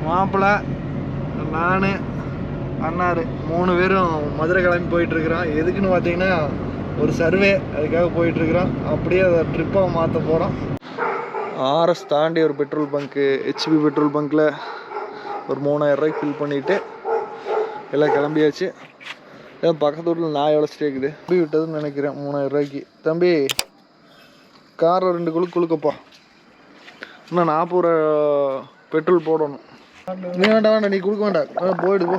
மாப்பிள்ளை நான் அண்ணாரு 3 பேரும் மதுரை கிளம்பி போயிட்டுருக்குறோம். எதுக்குன்னு பார்த்தீங்கன்னா ஒரு சர்வே, அதுக்காக போயிட்டுருக்குறோம். அப்படியே அதை ட்ரிப்பாக மாற்ற போகிறோம். ஆர்எஸ் தாண்டி ஒரு பெட்ரோல் பங்க்கு, ஹெச்பி பெட்ரோல் பங்க்கில் ஒரு 3000 ரூபாய்க்கு ஃபில் பண்ணிவிட்டு எல்லாம் கிளம்பியாச்சு. ஏன் பக்கத்து வீட்டில் நாய் எவ்வளோ கேட்குது, போய் விட்டதுன்னு நினைக்கிறேன் 3000 ரூபாய்க்கு. தம்பி காரில் 2 குழுக்கப்பா, இன்னும் 40 ரூபா பெட்ரோல் போடணும். நீ வேண்டாம் நீ கொடுக்க வேண்டாம், போயிடு போ.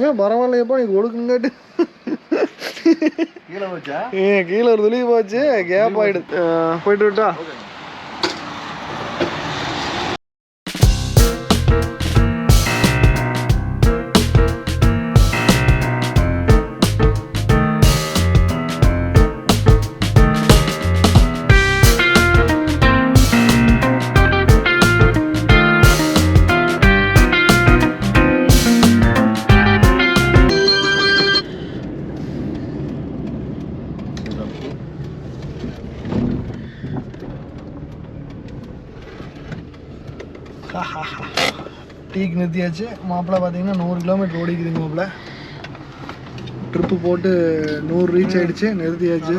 ஏன் பரவாயில்லையப்பா, நீ கொடுக்குங்காட்டு கீழே ஒரு துளி போச்சு, கேப் ஆயிடுது. போயிட்டு விட்டா டீக்கு நிறுத்தியாச்சு. மாப்பிள்ளை பார்த்தீங்கன்னா 100 கிலோமீட்டர் ஓடிக்குதுங்க. மாப்பிள்ளை ட்ரிப்பு போட்டு 100 ரீச் ஆகிடுச்சு, நிறுத்தியாச்சு.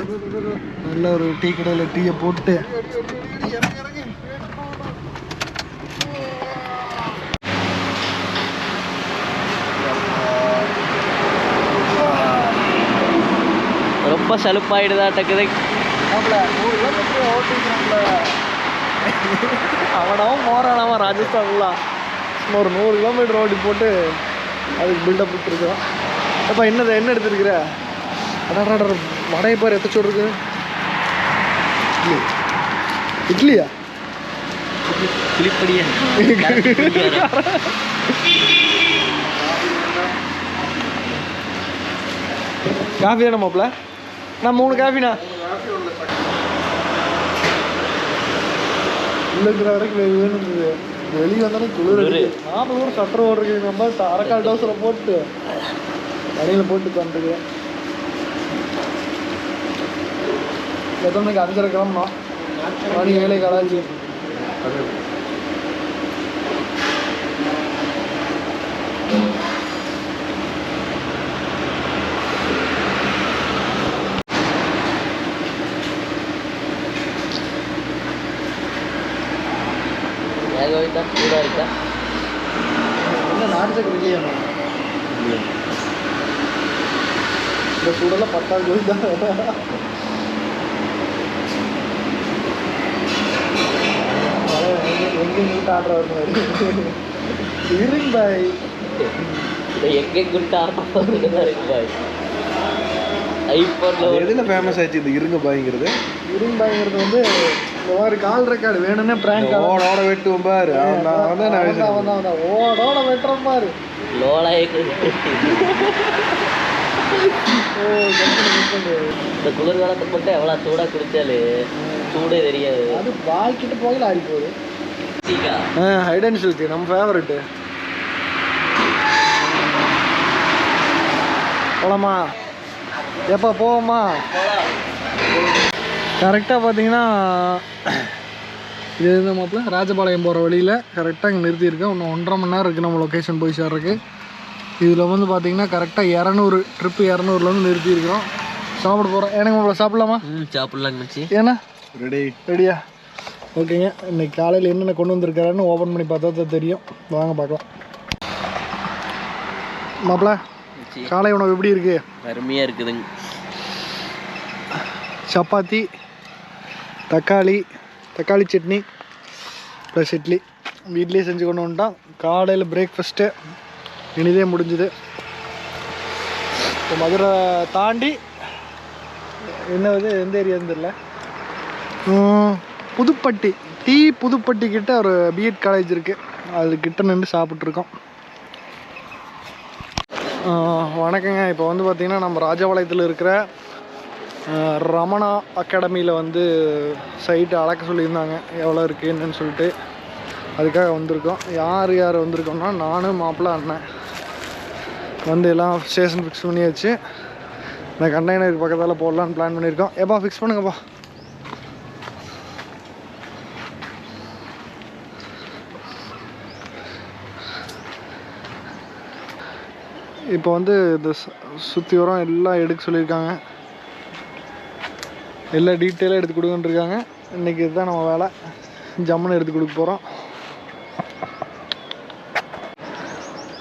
நல்ல ஒரு டீ கடையில் டீயை போட்டு ரொம்ப சலுப்பாயிடுதாட்டக்குது. மாப்பிள்ளை 100 கிலோமீட்டர் ஓட்டிக்கிறாங்கள, அவனாவும் போகிறான் ராஜஸ்தான்லாம். சும்மா ஒரு 100 கிலோமீட்டர் ஓட்டி போட்டு அதுக்கு பில்டப் விட்டுருக்கான். அப்போ என்ன எடுத்துருக்குற? அடாடா வடையை பாரு எத்த சோறு இருக்கு. இட்லியா? காஃபி தானே மாப்பிள்ள? நான் 3 காஃபிண்ணா. உள்ளுக்கிற வரைக்கும் வேணும்னு வெளியே வந்தாலும் குளிர். 4 சட்டரை ஓடுறது நம்ம அரைக்கால் டோஸில் போட்டு வழியில் போட்டு வந்துருக்கேன். எத்தனை மணிக்கு? 5:30 கிளம்புனோம், மணி 7 காலாச்சு. சூடாக இருக்கா? என்ன நாட்டு சக்கரை இல்லையா? இந்த சூடெல்லாம் 10 கோயில் தான். எங்கேயும் கூட்ட ஆடுற இருங்க பாய், எங்கேயும் கூட்ட ஆடுற பாய். ஐஃபோனில் எதில் ஃபேமஸ் ஆச்சு இந்த இருங்க பாய்ங்கிறது? இருங்க பாய்ங்கிறது வந்து இந்த மாதிரி கால் ரெக்கார்டு வேணும்னே பிராங்க் ஓட வெட்டுவோம் பாரு. ஓடோட வெட்டுறோம் பாரு. இந்த குளிர்காலத்தை போட்டு எவ்வளோ சூடாக குடிச்சாலே சூடே தெரியாது. அது பாய்க்கிட்டு போகல ஆடி போகுது. ஹைட் அண்ட் சில்க் நம்ம ஃபேவரெட்டு. போலாமா? எப்போ போவோமா? கரெக்டாக பார்த்தீங்கன்னா இது எந்த மாப்பிள்ள ராஜபாளையம் போகிற வழியில் கரெக்டாக இங்கே நிறுத்தியிருக்கேன். இன்னும் 1.5 மணி நேரம் இருக்குது நம்ம லொக்கேஷன் போய் சேர்றதுக்கு. இதில் வந்து பார்த்தீங்கன்னா கரெக்டாக 200 ட்ரிப்பு 200ல வந்து நிறுத்தியிருக்கிறோம். சாப்பிட போகிறோம். எனக்கு மாப்பிள்ள சாப்பிட்லாமா? சாப்பிட்லாங்க. ஏன்னா ரெடியா? ஓகேங்க. இன்னைக்கு காலையில் என்னென்ன கொண்டு வந்திருக்காருன்னு ஓப்பன் பண்ணி பார்த்தா தான் தெரியும். வாங்க பார்க்கலாம். மாப்பிள்ள காலை உணவு எப்படி இருக்குது? அருமையாக இருக்குதுங்க. சப்பாத்தி, தக்காளி சட்னி ப்ளஸ் இட்லி வீட்லேயே செஞ்சு கொண்டு வந்துட்டான். காலையில் பிரேக்ஃபாஸ்ட்டு இனிதே முடிஞ்சுது. இப்போ மதுரை தாண்டி என்னது எந்த ஏரியான்னு தெரியல, புதுப்பட்டி புதுப்பட்டி கிட்ட ஒரு பிஎட் காலேஜ் இருக்குது, அது கிட்ட நின்று சாப்பிட்ருக்கோம். வணக்கங்க. இப்போ வந்து பார்த்திங்கன்னா நம்ம ராஜபாளையத்தில் இருக்கிற ரமணா அகாடமியில் வந்து சைட்டு அளக்க சொல்லியிருந்தாங்க, எவ்வளோ இருக்குது என்னன்னு சொல்லிட்டு. அதுக்காக வந்திருக்கோம். யார் வந்திருக்கோம்னா நானும் மாப்பிள்ளை அண்ணன் வந்து எல்லாம் ஸ்டேஷன் ஃபிக்ஸ் பண்ணியாச்சு. இந்த கண்டெய்னருக்கு பக்கத்தால் போடலான்னு பிளான் பண்ணியிருக்கோம். எப்பா ஃபிக்ஸ் பண்ணுங்கப்பா. இப்போ வந்து இந்த சுற்றி வரம் எல்லாம் எடுக்க சொல்லியிருக்காங்க, எல்லா டீட்டெயிலாக எடுத்து கொடுங்கன்ட்ருக்காங்க. இன்றைக்கி இதுதான் நம்ம வேலை, ஜம்முன்னு எடுத்து கொடுக்க போகிறோம்.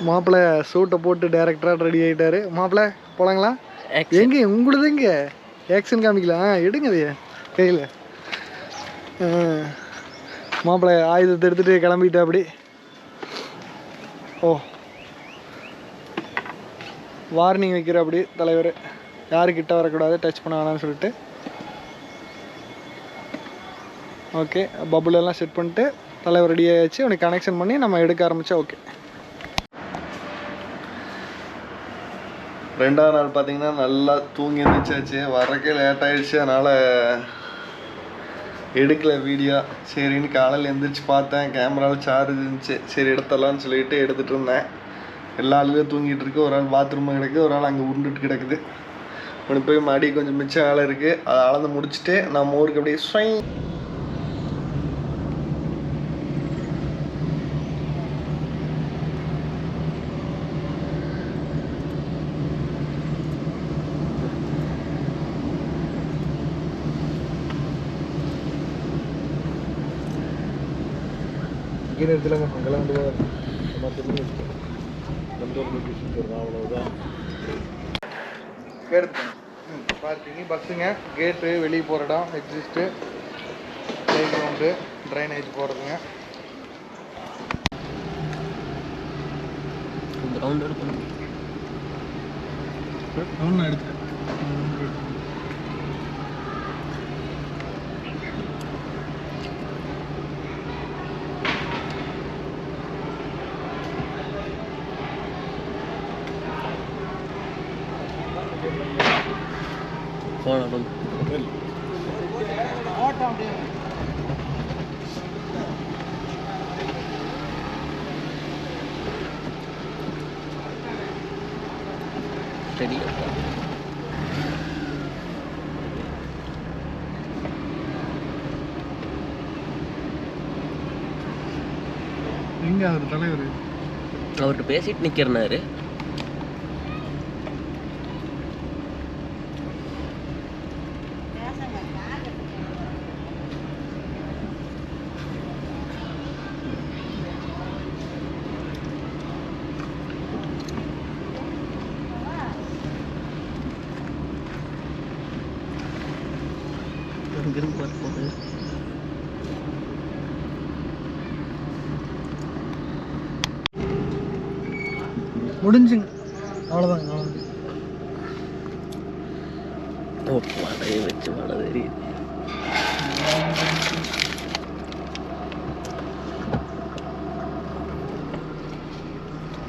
மாப்பிள்ளை சூட்டை போட்டு டேரக்டராக ரெடி ஆகிட்டாரு. மாப்பிள்ளை போலாங்களா? எங்கே உங்களுது எங்கே ஆக்ஷன் காமிக்கலாம்? எடுங்க அதைய கையில். மாப்பிள்ளை ஆயுதத்தை எடுத்துகிட்டு கிளம்பிட்டா அப்படி. ஓ, வார்னிங் வைக்கிற அப்படி தலைவர், யாருக்கிட்ட வரக்கூடாது, டச் பண்ண வேணாம்னு சொல்லிட்டு. ஓகே, பபுளெல்லாம் செட் பண்ணிட்டு தலைவர் ரெடி ஆகிடுச்சு. உனக்கு கனெக்ஷன் பண்ணி நம்ம எடுக்க ஆரம்பித்தா ஓகே. ரெண்டாவது நாள் பார்த்தீங்கன்னா நல்லா தூங்கி இருந்துச்சாச்சு. வர்றக்கே லேட் ஆகிடுச்சு, அதனால் எடுக்கலை வீடியோ. சரின்னு காலையில் எழுந்திரிச்சு பார்த்தேன், கேமராவில் சார்ஜ் இருந்துச்சு. சரி எடுத்துடலான்னு சொல்லிட்டு எடுத்துகிட்டு இருந்தேன். எல்லா ஆளுமே தூங்கிட்டு இருக்கு. ஒரு ஆள் பாத்ரூமில் கிடக்குது, ஒரு ஆள் அங்கே உருண்டுட்டு கிடக்குது. ஒன்று போய் மடி கொஞ்சம் மிச்சம் வேலை இருக்குது, அதை அளந்து முடிச்சுட்டு நம்ம ஊருக்கு அப்படியே ஸ்வை. இங்கே நிறுத்தலாங்க, அங்கெல்லாம் வந்து அவ்வளோதான் எடுத்தேன். பார்க்கிங்க, பஸ்ஸுங்க, கேட்டு, வெளியே போகிற இடம், எக்ஸிஸ்ட்டு, ப்ளே கிரவுண்டு, ட்ரைனேஜ் போகிறதுங்க. கிரவுண்ட் எடுக்கணும். நான் எடுத்தேன். போனோம் சரி. எங்கே அவர் தலைவர்? அவர்கிட்ட பேசிட்டு நிற்கிறனாரு. முடிஞ்சுங்க, அவ்வளோதாங்க. மழையை வச்சு மழை தெரியுது.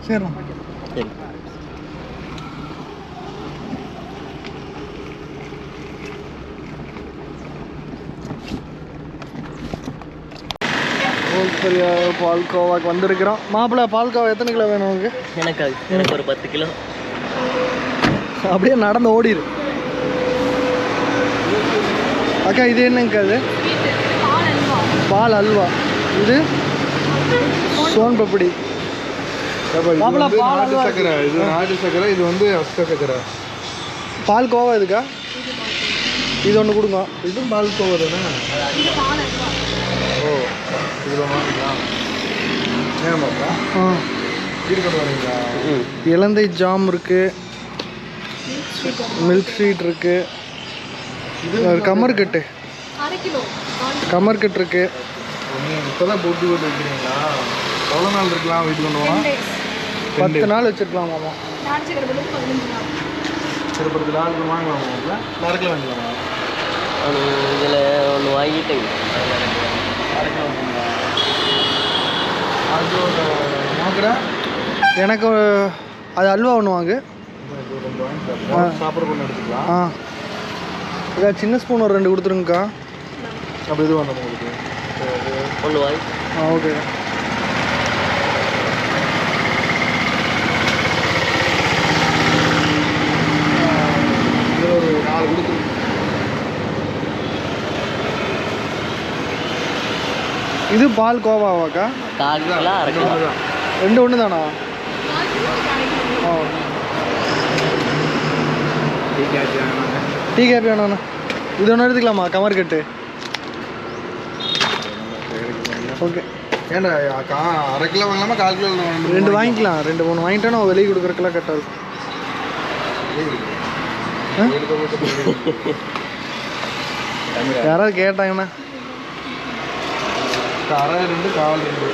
சரி சரி. சரியா பால்கோவாக்கு வந்திருக்கிறோம். மாப்பிள்ளை பால்கோவா எத்தனை கிலோ வேணும் உங்களுக்கு? எனக்கு ஒரு 10 கிலோ. அப்படியே நடந்து ஓடிடு. அக்கா இது என்னங்கக்கா? அது பால் அல்வா. இது சோன் பப்படி. நாட்டு சக்கரை, இது நாட்டு சக்கரை, இது வந்து அஸ்த சக்கரை. பால் கோவா இதுக்கா? இது ஒன்று கொடுங்க. இதுவும் பால் கோவா தானே? ஓ, இதில் வாங்கிக்கலாம். ஏமாப்பா வீடு கொண்டு வரீங்களா? இலந்தை ஜாம் இருக்குது, மில்க் ஸ்வீட் இருக்குது, இது கமர்கட்டு, கமர்கட்டு இருக்குது. இப்போ தான் போட்டு வைக்கிறீங்களா? எவ்வளோ நாள் இருக்கலாம் வீட்டுக்கு கொண்டு போகலாம்? 10 நாள் வச்சுருக்கலாம். ஆமாம், சரி 10 நாள் வாங்கலாமா? நடக்கல வாங்கலாமா? இதில் ஒன்று வாங்கிட்டு அது நோக்கடா எனக்கு அது அல்வா ஒன்று வாங்கு. சாப்பிட்ற கொண்டு எடுத்துக்கலாம். அக்கா சின்ன ஸ்பூன் ஒரு 2 கொடுத்துருங்கக்கா. அப்படி இது வேண்டாம் உங்களுக்கு? ஒன்று வாங்கி. ஓகே. இதில் ஒரு 4 கொடுத்துருங்க. இது பால் கோவாவாக்கா? 4 கிலோ 1/2 கிலோ. 2 ஒன்று தானா? டீ காப்பி வேணாண்ணா. இது ஒன்று எடுத்துக்கலாமா கமர் கட்டு? ஓகே. ஏன்டா அரை கிலோ வாங்கலாமா 1/4 கிலோ? 2 வாங்கிக்கலாம். 2 3 வாங்கிட்டோன்னா வெளியே கொடுக்குறக்கெல்லாம் கரெக்டாக இருக்கும். யாராவது கேட்டாங்கண்ணா அரை 2 1/4 2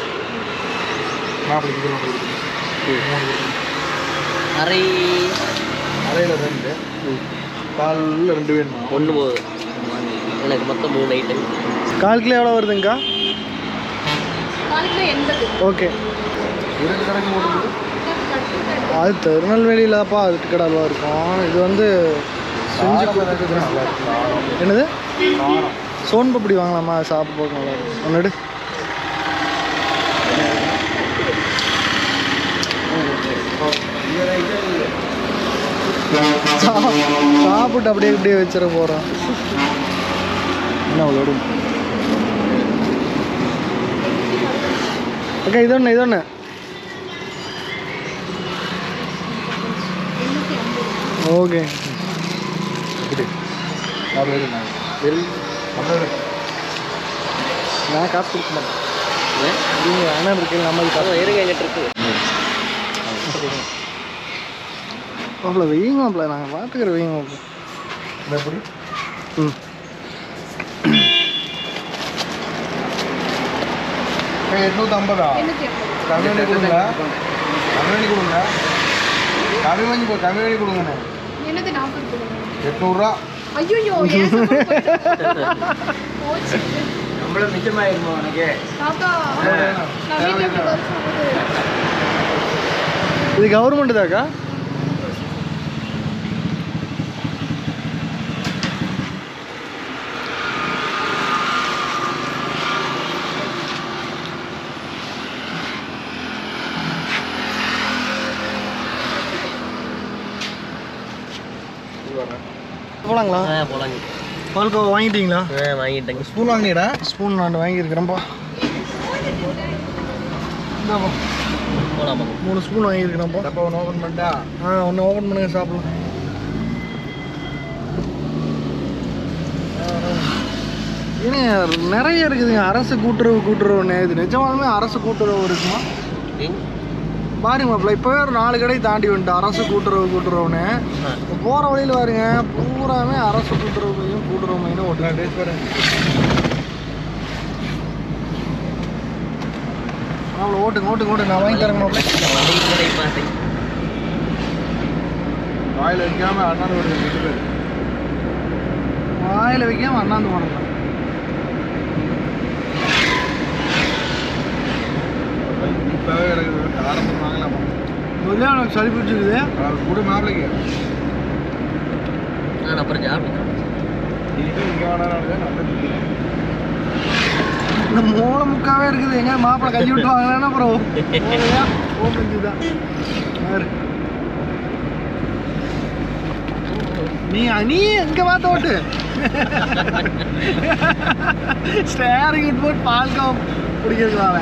40 கிலோ அரை அரையில் 2 1/4 2 வேணும். 1 போதும் எனக்கு மொத்தம் 3 ஐட்டம். 1/4 கிலோ எவ்வளோ வருதுங்கக்கா? 80. ஓகே. 2 கணக்கு போட்டு அது திருநெல்வேலியிலப்பா அதுக்கடை அல்வா இருக்கும். இது வந்து செஞ்சு கொடுத்துருக்குறேன். என்னது சோன் பப்படி வாங்கலாமா? சாப்பிட்டு போக நல்லா இருக்கும். ஒன்று எடு. சாப்பிட்டு அப்படியே அப்படியே வச்சிட போகிறோம். என்ன அவ்வளோ ஓகே. இது ஒன்று ஓகே. நான் காசு கொடுக்க மாட்டேன். நீங்கள் அண்ணன் இருக்கீங்க நம்ம காசு இருங்க எங்கிட்ட இருக்கு. மாப்பிள்ள வெய்யுங்க மாப்பிள்ள, நாங்கள் பார்த்துக்கிற வெய்யுங்க மாப்பிள்ள. எப்படி? ம் 850. கம்மி பண்ணி கொடுங்க. கம்மி பண்ணி கொடுங்கண்ணே. என்னது 40 கொடுங்க. 800 ஐயோ நம்மள மிச்சமாயிருமா உனக்கு? தாத்தா நான் வீட்டுல எப்படி வருது? இது கவர்மெண்ட் தாக்கா? போலாங்களா? போலாங்க. பால்கோவா வாங்கிட்டீங்களா? வாங்கிட்டேங்க. ஸ்பூன் வாங்கினீடா? ஸ்பூன் நான் வாங்கியிருக்கிறேன்ப்பா. இந்தாப்பா போலாமா? 3 ஸ்பூன் வாங்கியிருக்கிறேன்ப்பா. டப்பா ஒன்று ஓப்பன் பண்ணிட்டா? ஒன்று ஓப்பன் பண்ணுங்க சாப்பிடலாம். ஏன்னா நிறைய இருக்குதுங்க. அரசு கூட்டுறவுன்னு. இது நிஜமாலுமே அரசு கூட்டுறவு இருக்குமா பாருங்க மாப்பிள்ள. இப்போவே ஒரு 4 கடை தாண்டி வந்துட்டு அரசு கூட்டுறவுன்னு. இப்போ போகிற வழியில் பாருங்க பூராமே அரசு கூட்டுறவு மையம் ஓட்டுலாம். டேஸ்ட் பாருங்க மாப்பிள்ள. ஓட்டுங்க நான் வாங்கி தரேங்க மாப்பிள்ள. வாயில் வைக்காம அண்ணாந்து வருது. வாயில் வைக்காம அண்ணாந்து போனோம். இப்போவே எனக்கு ஆரம்பம் வாங்கலாமா? முதல்ல எனக்கு சளி பிடிச்சிருக்குது. கூட மாப்பிளைக்கு நான் அப்புறம் சாப்பிட்டேன். இங்கே வேணாலும் நல்லது. இந்த மூளை முக்காவே இருக்குது. எங்க மாப்பிள்ளை கை விட்டு வாங்கினா அப்புறம் ஓப்பன் தான். நீ எங்க பார்த்த ஓட்டு ஸ்டேரிங் விட்டு போட்டு பால்காவ் பிடிக்கிறதுனால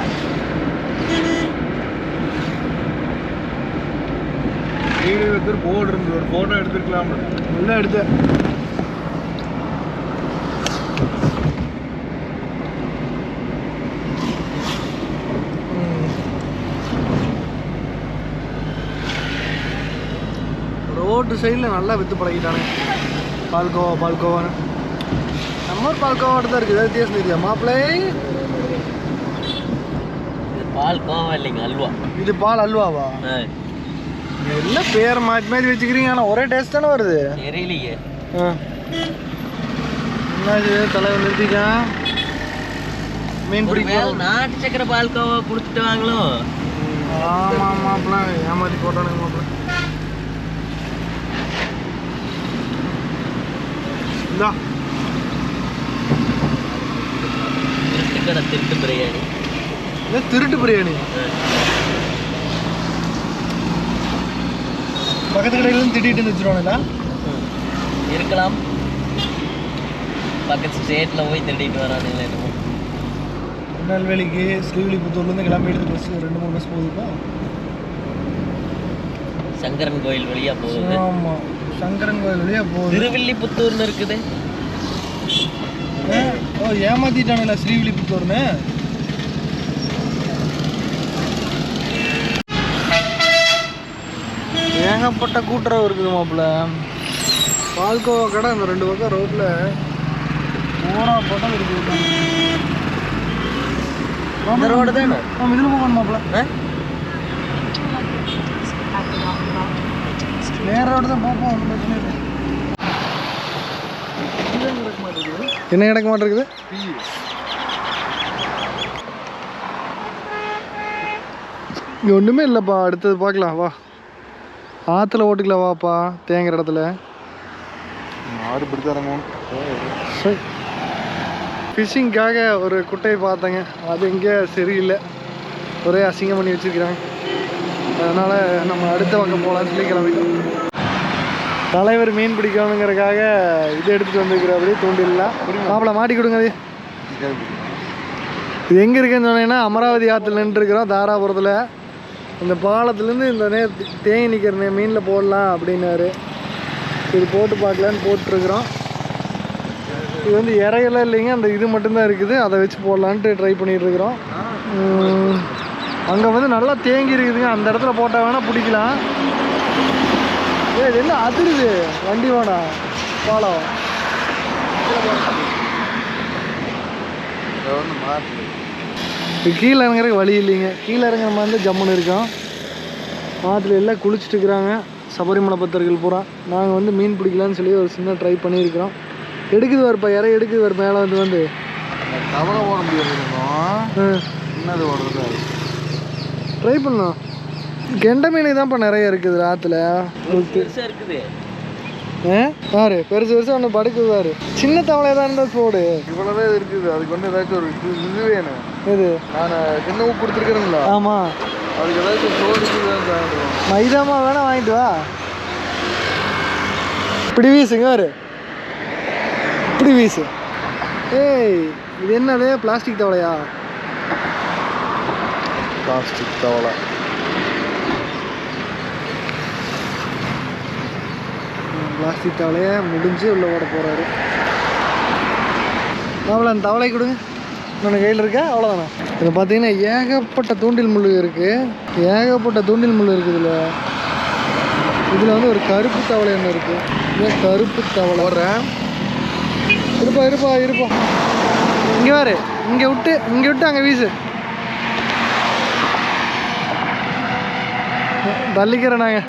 போர்டு இருந்து ஒரு போட்டோ எடுத்துருக்கலாம். நல்லா எடுத்து ரோட்டு சைடில் நல்லா விற்று பழகிட்டானே பால்கோவான்னு. நம்ம ஒரு பால்கோவாட்டு தான் இருக்குது. ஏதாவது வித்தியாசம் தெரியா மாப்பிள்ளை? பால் கோவா இல்லைங்க, அல்வா. இது பால் அல்வாவா? எல்லாம் பேர் மாற்றி வச்சுக்கிறீங்க. ஆனால் ஒரே டேஸ்ட் தானே வருது. தெரியலையே. என்னாச்சு தலைவர் நிறுத்திக்கா? மீன் பிடிக்கும். நாட்டு சக்கரை பால் கோவா கொடுத்துட்டு வாங்களும். ஆமாம் மாப்பிள்ள ஏமாற்றி போட்டானுங்க மாப்பிள்ள. இந்தா திருட்டு பிரியாணி. திருட்டு பிரியாணி பக்கத்து கடையிலும் திட்டிட்டு வச்சுருவானுங்களா? இருக்கலாம். பக்கத்து ஸ்டேட்டில் போய் திருடிட்டு வரானுங்களே என்னமோ. திருநெல்வேலிக்கு ஸ்ரீவில்லிபுத்தூர்லேருந்து கிளம்பி எடுத்து பஸ் 2-3 பஸ் போகுதுப்பா. சங்கரன் கோயில் வழியாக போகுது. ஆமாம். சங்கரன் கோயில் வழியா போகுது. திருவில்லிபுத்தூர்னு இருக்குது. ஓ ஏமாத்திட்டானுல ஸ்ரீவில்லிபுத்தூர்னு. ஏகப்பட்ட கூட்டுறவு இருக்குது மாப்பிள்ள. பால்கோவா கடை அந்த 2 பக்கம் ரோட்டில் போனா போட்டால் இருக்குது. இந்த ரோடு தானே இதில் போகணும் மாப்பிள்ள. நேர ரோடு தான் பார்ப்போம். ஒன்றும் பிரச்சனை இல்லை. என்ன கிடக்க மாட்டேங்குது? இங்கே ஒன்றுமே இல்லைப்பா. அடுத்தது பார்க்கலாம் வா. ஆற்றுல ஓட்டுக்கலாம் வாப்பா. தேங்குற இடத்துல ஆறு பிடிச்சாரங்க. ஃபிஷ்ஷிங்காக ஒரு குட்டையை பார்த்தேங்க. அது இங்கே சரியில்லை. ஒரே அசிங்கம் பண்ணி வச்சுருக்கிறாங்க. அதனால் நம்ம அடுத்த பக்கம் போகலான்னு சொல்லி கிளம்பிட்டோம். தலைவர் மீன் பிடிக்கணுங்கிறதுக்காக இது எடுத்துகிட்டு வந்துருக்குறாப்படி தூண்டில்லாம். மாப்பிள்ள மாட்டி கொடுங்க. அது இது எங்கே இருக்குன்னு சொன்னீங்கன்னா அமராவதி ஆற்றுல நின்றுருக்குறோம் தாராபுரத்தில். இந்த பாலத்துலேருந்து இந்த தேங்கி நிற்கிற மீனில் போடலாம் அப்படின்னாரு. இது போட்டு பார்க்கலான்னு போட்டுருக்குறோம். இது வந்து இறையெல்லாம் இல்லைங்க, அந்த இது மட்டும்தான் இருக்குது. அதை வச்சு போடலான்ட்டு ட்ரை பண்ணிகிட்ருக்குறோம். அங்கே வந்து நல்லா தேங்கி இருக்குதுங்க. அந்த இடத்துல போட்டால் வேணால் பிடிக்கலாம். இது என்ன அதிருது வண்டி வேணா பாலம். இது கீழே இறங்குறதுக்கு வழி இல்லைங்க. கீழே இறங்குற மாதிரி வந்து ஜம்முன்னு இருக்கோம். ஆற்றுல எல்லாம் குளிச்சுட்டு இருக்கிறாங்க சபரிமலை பக்தர்கள் பூரா. நாங்கள் வந்து மீன் பிடிக்கலான்னு சொல்லி ஒரு சின்ன ட்ரை பண்ணியிருக்கிறோம். எடுக்குது வரப்பா, இறை எடுக்குது வர மேலே வந்து தவளை ஓட முடியாது. என்னது ஓடுறது ட்ரை பண்ணோம். கெண்டை மீன் தான்ப்பா நிறைய இருக்குது ஆற்றுல. பெருசா இருக்குது. பாரு பெருசு பெருசா ஒன்று படுக்குதாரு. சின்ன தவளை தான் இருந்தால் போடு. இவ்வளோதான் இருக்குது. அதுக்கு வந்து ஏதாச்சும் ஒரு இது வேணும். இது நான் சின்ன உப்பு கொடுத்துருக்குறேங்களா? ஆமாம். அதுக்கு ஏதாச்சும் சோறு மைதாமா வேணா வாங்கிட்டு வா. இப்படி வீசுங்க வாரு. இப்படி வீசு. ஏய் இது என்னது பிளாஸ்டிக் தவளையா? பிளாஸ்டிக் தவளை. பிளாஸ்டிக் தவளையை முடிஞ்சு உள்ளே ஓட போகிறாரு. அவ்வளோ அந்த தவளை கொடுங்க. இன்னொன்று கையில் இருக்கா? அவ்வளோதானே. இதில் பார்த்தீங்கன்னா ஏகப்பட்ட தூண்டில் முள் இருக்குது. ஏகப்பட்ட தூண்டில் முள் இருக்குது. இதில் வந்து ஒரு கருப்பு தவளை ஒன்று இருக்குது. இது கருப்பு தவளை. வர்றேன். இருப்பா இருப்பா இருப்பா. இங்கே வாரு. இங்கே விட்டு அங்கே வீசு. தள்ளிக்கிறேன் நாங்கள்.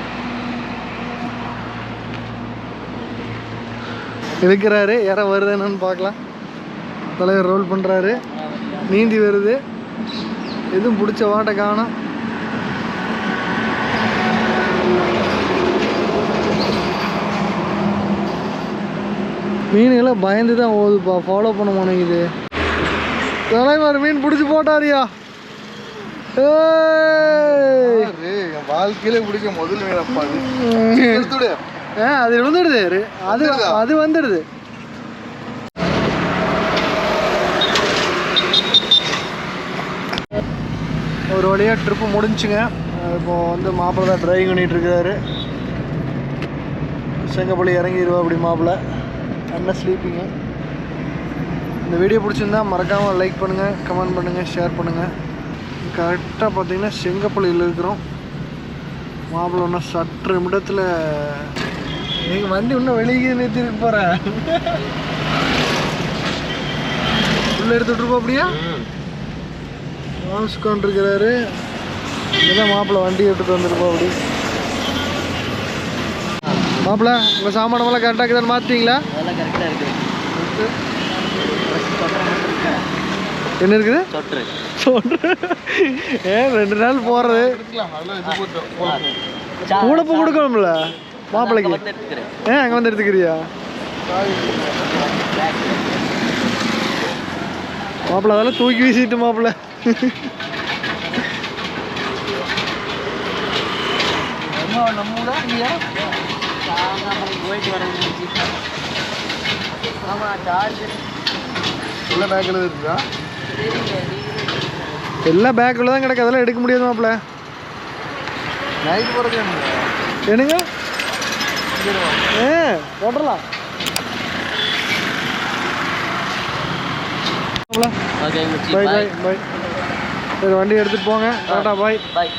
இழுக்கிறாரு. யாரை வருது என்னன்னு பார்க்கலாம். தலைவர் ரோல் பண்ணுறாரு. நீந்தி வருது. எதுவும் பிடிச்ச வாட்டை காணோம். மீனுகளை பயந்து தான் ஓதுப்பா. ஃபாலோ பண்ண மாட்டேங்குது. தலைவர் மீன் பிடிச்சி போட்டாரியா? என் வாழ்க்கையில பிடிக்க முதல் மீனப்பா. அது விழுந்துடுது. அது வந்துடுது. ஒரு வழியாக ட்ரிப்பு முடிஞ்சுங்க. இப்போ வந்து மாப்பிள்ளை தான் ட்ரைவிங் பண்ணிகிட்டு இருக்காரு. செங்கப்பள்ளி இறங்கிடுவா அப்படி மாப்பிள்ளை. அண்ணன் ஸ்லீப்பிங்க. இந்த வீடியோ பிடிச்சிருந்தா மறக்காமல் லைக் பண்ணுங்கள், கமெண்ட் பண்ணுங்கள், ஷேர் பண்ணுங்கள். கரெக்டாக பார்த்தீங்கன்னா செங்கப்பள்ளியில் இருக்கிறோம். மாப்பிள்ளை ஒன்றும் சற்று நிமிடத்தில் நீங்கள் வண்டி இன்னும் வெளியே நிறுத்திட்டு போகிறேன். உள்ளே எடுத்துகிட்டு அப்படியா மாஸ்கொண்டிருக்கிறாரு. இதுதான் மாப்பிள்ளை வண்டி எடுத்துகிட்டு வந்துருப்போம். அப்படி மாப்பிள்ளை உங்கள் சாமானமெல்லாம் கரெக்டாக இருக்குதான்னு மாற்றிட்டீங்களா? அதெல்லாம் கரெக்டாக இருக்குது. என்ன இருக்குது? சொட்டு. ஏன் 2 நாள் போகிறது கூடப்போ கொடுக்கணும்ல மாப்பிள்ளைக்கு. அங்கே வந்து எடுத்துக்கிறியா? மாப்பிள்ளை அதெல்லாம் தூக்கி வீசிட்டு மாப்பிள்ளை. போயிட்டு வர எல்லாம் பேக்குள்ள தான் கிடக்கு. அதெல்லாம் எடுக்க முடியாது மாப்பிள்ளை. நைட் போகிறது என்னங்க போட்டுடலாம். Okay bye bye bye. சரி வண்டி எடுத்துட்டு போங்க. டாடா பாய். பாய்.